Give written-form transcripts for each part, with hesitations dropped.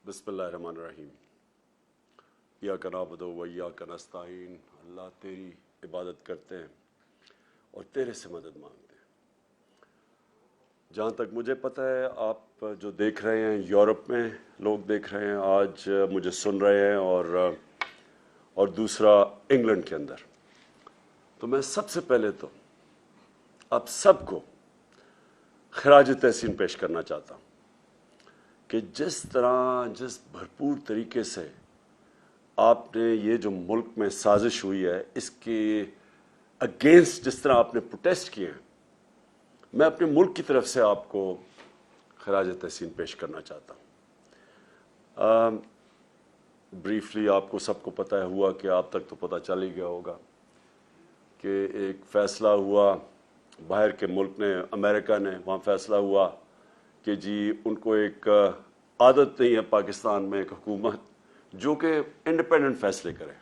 बिस्मिल्लाह रहमान रहीम। इय्याका नअबुदु व इय्याका नस्तईन। अल्लाह तेरी इबादत करते हैं और तेरे से मदद मांगते हैं। जहाँ तक मुझे पता है, आप जो देख रहे हैं, यूरोप में लोग देख रहे हैं, आज मुझे सुन रहे हैं, और दूसरा इंग्लैंड के अंदर। तो मैं सबसे पहले तो आप सबको खराज तहसीन पेश करना चाहता हूँ कि जिस भरपूर तरीके से आपने ये जो मुल्क में साजिश हुई है, इसके अगेंस्ट जिस तरह आपने प्रोटेस्ट किए हैं, मैं अपने मुल्क की तरफ से आपको खराज तहसीन पेश करना चाहता हूँ। ब्रीफली आपको सबको पता है हुआ कि आप तक तो पता चल ही गया होगा कि एक फ़ैसला हुआ बाहर के मुल्क ने, अमेरिका ने, वहाँ फ़ैसला हुआ कि जी उनको एक आदत नहीं है पाकिस्तान में एक हुकूमत जो कि इंडिपेंडेंट फ़ैसले करे,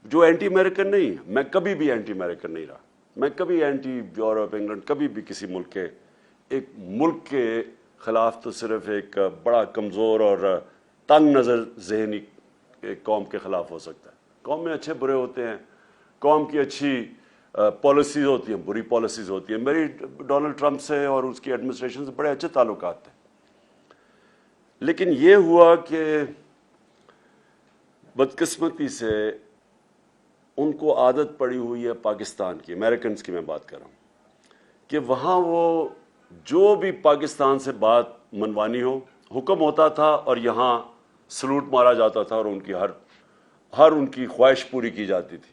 जो एंटी अमेरिकन नहीं है। मैं कभी भी एंटी अमेरिकन नहीं रहा, मैं कभी एंटी यूरोप, इंग्लैंड, कभी भी किसी मुल्क के एक मुल्क के ख़िलाफ़ तो सिर्फ एक बड़ा कमज़ोर और तंग नज़र ज़हनी कौम के ख़िलाफ़ हो सकता है। कौम में अच्छे बुरे होते हैं, कौम की अच्छी पॉलिसीज़ होती हैं, बुरी पॉलिसीज़ होती हैं। मेरी डोनाल्ड ट्रंप से और उसकी एडमिनिस्ट्रेशन से बड़े अच्छे ताल्लुकात थे, लेकिन ये हुआ कि बदकिस्मती से उनको आदत पड़ी हुई है पाकिस्तान की, अमेरिकन की मैं बात कर रहा हूँ, कि वहाँ वो जो भी पाकिस्तान से बात मनवानी हो हुक्म होता था और यहाँ सलूट मारा जाता था और उनकी हर उनकी ख्वाहिश पूरी की जाती थी।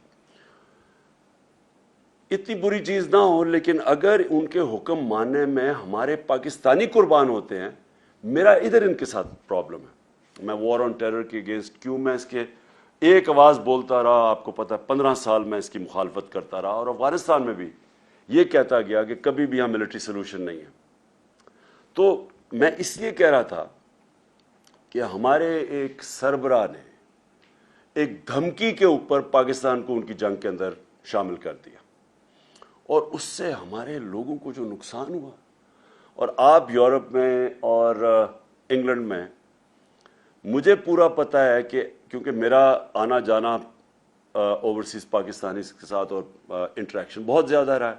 इतनी बुरी चीज़ ना हो, लेकिन अगर उनके हुक्म मानने में हमारे पाकिस्तानी कुर्बान होते हैं, मेरा इधर इनके साथ प्रॉब्लम है। मैं वॉर ऑन टेरर के अगेंस्ट क्यों मैं इसके एक आवाज़ बोलता रहा, आपको पता है 15 साल मैं इसकी मुखालफत करता रहा, और अफगानिस्तान में भी ये कहता गया कि कभी भी यहाँ मिलिट्री सोल्यूशन नहीं है। तो मैं इसलिए कह रहा था कि हमारे एक सरबराह ने एक धमकी के ऊपर पाकिस्तान को उनकी जंग के अंदर शामिल कर दिया, और उससे हमारे लोगों को जो नुकसान हुआ, और आप यूरोप में और इंग्लैंड में, मुझे पूरा पता है कि क्योंकि मेरा आना जाना ओवरसीज़ पाकिस्तानी के साथ और इंटरेक्शन बहुत ज़्यादा रहा है।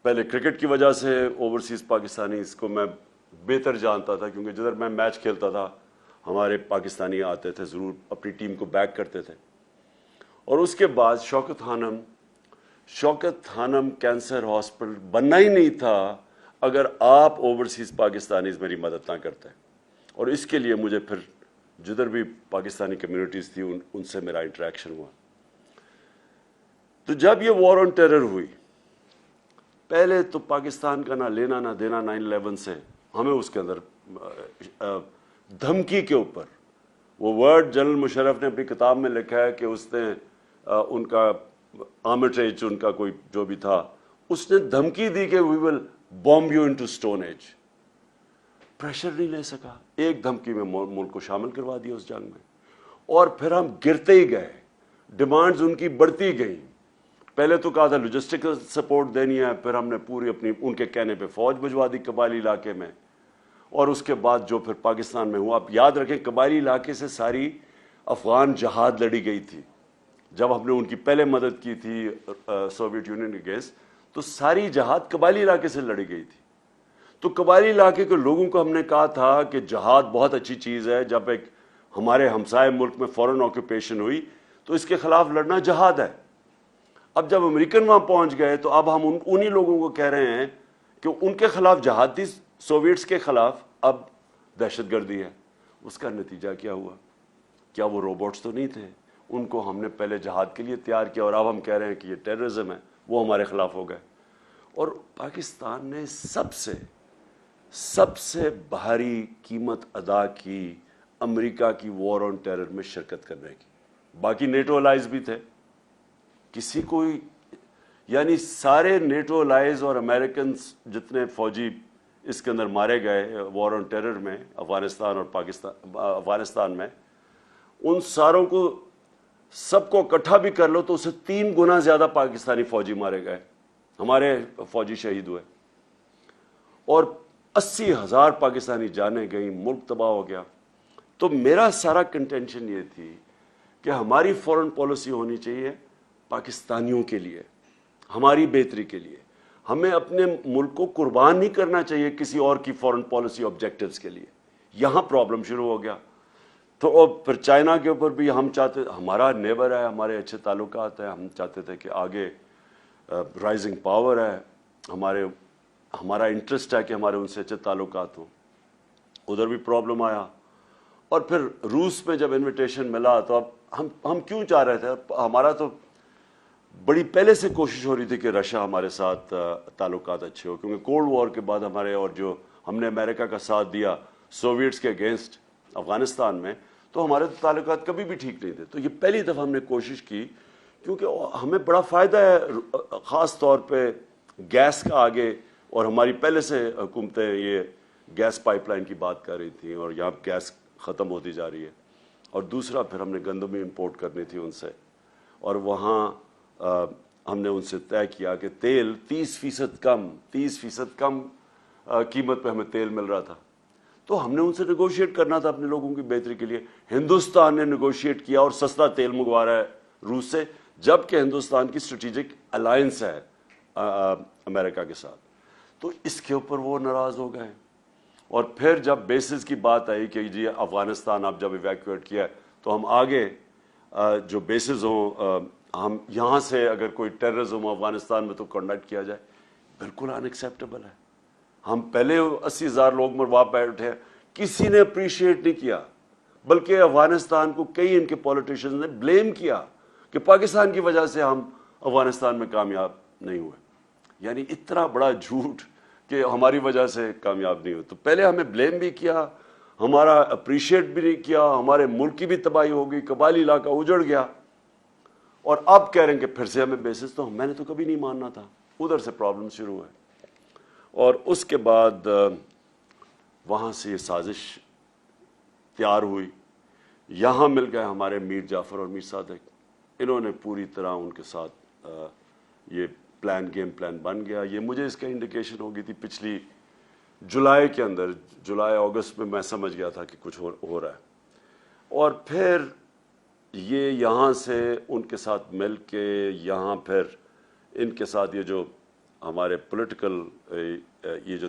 पहले क्रिकेट की वजह से ओवरसीज़ पाकिस्तानी को मैं बेहतर जानता था, क्योंकि जिधर मैं मैच खेलता था हमारे पाकिस्तानी आते थे, ज़रूर अपनी टीम को बैक करते थे। और उसके बाद शौकत खानम कैंसर हॉस्पिटल बनना ही नहीं था अगर आप ओवरसीज़ पाकिस्तानीज़ मेरी मदद ना करते। और इसके लिए मुझे फिर जिधर भी पाकिस्तानी कम्युनिटीज़ थी उनसे मेरा इंटरेक्शन हुआ। तो जब ये वॉर ऑन टेरर हुई, पहले तो पाकिस्तान का ना लेना ना देना 9/11 से, हमें उसके अंदर धमकी के ऊपर, वो वर्ड जनरल मुशर्रफ ने अपनी किताब में लिखा है कि उसने उनका आर्मिट्रेज, उनका कोई जो भी था, उसने धमकी दी कि we will bomb you into stone age. Pressure नहीं ले सका, एक धमकी में मुल्क को शामिल करवा दिया उस जंग में, और फिर हम गिरते ही गए, डिमांड्स उनकी बढ़ती गई। पहले तो कहा था लॉजिस्टिकल सपोर्ट देनी है, फिर हमने पूरी अपनी उनके कहने पे फौज भिजवा दी कबायली इलाके में, और उसके बाद जो फिर पाकिस्तान में हुआ, आप याद रखें कबायली इलाके से सारी अफगान जहाद लड़ी गई थी। जब हमने उनकी पहले मदद की थी सोवियत यूनियन के अगेंस्ट, तो सारी जहाद कबायली इलाके से लड़ी गई थी। तो कबायली इलाके के लोगों को हमने कहा था कि जहाद बहुत अच्छी चीज़ है, जब एक हमारे हमसाए मुल्क में फॉरेन ऑक्यूपेशन हुई तो इसके खिलाफ लड़ना जहाद है। अब जब अमेरिकन वहाँ पहुँच गए तो अब हम उन्हीं लोगों को कह रहे हैं कि उनके खिलाफ जहाद थी, सोवियट्स के खिलाफ अब दहशतगर्दी है। उसका नतीजा क्या हुआ? क्या वो रोबोट्स तो नहीं थे? उनको हमने पहले जहाद के लिए तैयार किया, और अब हम कह रहे हैं कि ये टेररिज्म है, वो हमारे खिलाफ हो गए। और पाकिस्तान ने सबसे भारी कीमत अदा की अमेरिका की वॉर ऑन टेरर में शिरकत करने की। बाकी नेटो अलाइज भी थे, किसी कोई, यानी सारे नेटो अलाइज और अमेरिकन जितने फौजी इसके अंदर मारे गए वॉर ऑन टेरर में, अफगानिस्तान और अफगानिस्तान में, उन सारों को सबको इकट्ठा भी कर लो तो उससे 3 गुना ज़्यादा पाकिस्तानी फौजी मारे गए, हमारे फौजी शहीद हुए, और 80,000 पाकिस्तानी जानें गई, मुल्क तबाह हो गया। تو میرا سارا کنٹینشن یہ تھی کہ ہماری فورن پالیسی ہونی چاہیے پاکستانیوں کے لیے، ہماری بہتری کے لیے. ہمیں اپنے ملک کو قربان نہیں کرنا چاہیے کسی اور کی فورن پالیسی آبجیکٹیوز کے لیے. یہاں پرابلم شروع ہو گیا. تو پھر چائنا کے اوپر بھی ہم چاہتے، ہمارا نیبر ہے، ہمارے اچھے تعلقات ہیں، ہم چاہتے تھے کہ آگے رائزنگ پاور ہے، ہمارا انٹرسٹ ہے کہ ہمارے ان سے اچھے تعلقات ہوں. ادھر بھی پرابلم آیا. اور پھر روس میں جب انویٹیشن ملا تو اب ہم کیوں چاہ رہے تھے، ہمارا تو بڑی پہلے سے کوشش ہو رہی تھی کہ رشیا ہمارے ساتھ تعلقات اچھے ہو، کیونکہ کولڈ وار کے بعد ہمارے، اور جو ہم نے امریکہ کا ساتھ دیا سوویٹس کے اگینسٹ افغانستان میں، تو ہمارے تعلقات کبھی بھی ٹھیک نہیں تھے. تو یہ پہلی دفعہ ہم نے کوشش کی، کیونکہ ہمیں بڑا فائدہ ہے خاص طور پہ گیس کا آگے، اور ہماری پہلے سے حکومتیں یہ گیس پائپ لائن کی بات کر رہی تھیں، اور یہاں گیس ختم ہوتی جا رہی ہے. اور دوسرا پھر ہم نے گندم امپورٹ کرنی تھی ان سے، اور وہاں ہم نے ان سے طے کیا کہ تیل 30% کم قیمت پہ ہمیں تیل مل رہا تھا. تو ہم نے ان سے نیگوشیٹ کرنا تھا اپنے لوگوں کی بہتری کے لیے. ہندوستان نے نیگوشیٹ کیا اور سستا تیل منگوا رہا ہے روس سے، جبکہ ہندوستان کی اسٹریٹجک الائنس ہے امریکہ کے ساتھ. تو اس کے اوپر وہ ناراض ہو گئے. اور پھر جب بیسز کی بات آئی کہ جی افغانستان آپ جب ایویکویٹ کیا تو ہم آگے جو بیسز ہوں، ہم یہاں سے اگر کوئی ٹیررزم افغانستان میں تو کنڈکٹ کیا جائے، بالکل ان ایکسیپٹیبل ہے. ہم پہلے 80,000 لوگ مروا بیٹھے، کسی نے اپریشیٹ نہیں کیا، بلکہ افغانستان کو کئی ان کے پولیٹیشین نے بلیم کیا کہ پاکستان کی وجہ سے ہم افغانستان میں کامیاب نہیں ہوئے. یعنی اتنا بڑا جھوٹ کہ ہماری وجہ سے کامیاب نہیں ہوئے. تو پہلے ہمیں بلیم بھی کیا، ہمارا اپریشیٹ بھی نہیں کیا، ہمارے ملک کی بھی تباہی ہو گئی، قبائلی علاقہ اجڑ گیا. اور اب کہہ رہے ہیں کہ پھر سے ہمیں بیسس، تو میں نے تو کبھی نہیں ماننا تھا. ادھر سے پرابلم شروع ہوئے. اور اس کے بعد وہاں سے یہ سازش تیار ہوئی. یہاں مل گئے ہمارے میر جعفر اور میر صادق. انہوں نے پوری طرح ان کے ساتھ یہ گیم پلان بن گیا. یہ مجھے اس کا انڈیکیشن ہو گئی تھی پچھلی جولائی کے اندر، جولائی اگست میں سمجھ گیا تھا کہ کچھ ہو رہا ہے. اور پھر یہ یہاں سے ان کے ساتھ مل کے یہاں پھر ان کے ساتھ یہ جو ہمارے پولیٹیکل یہ جو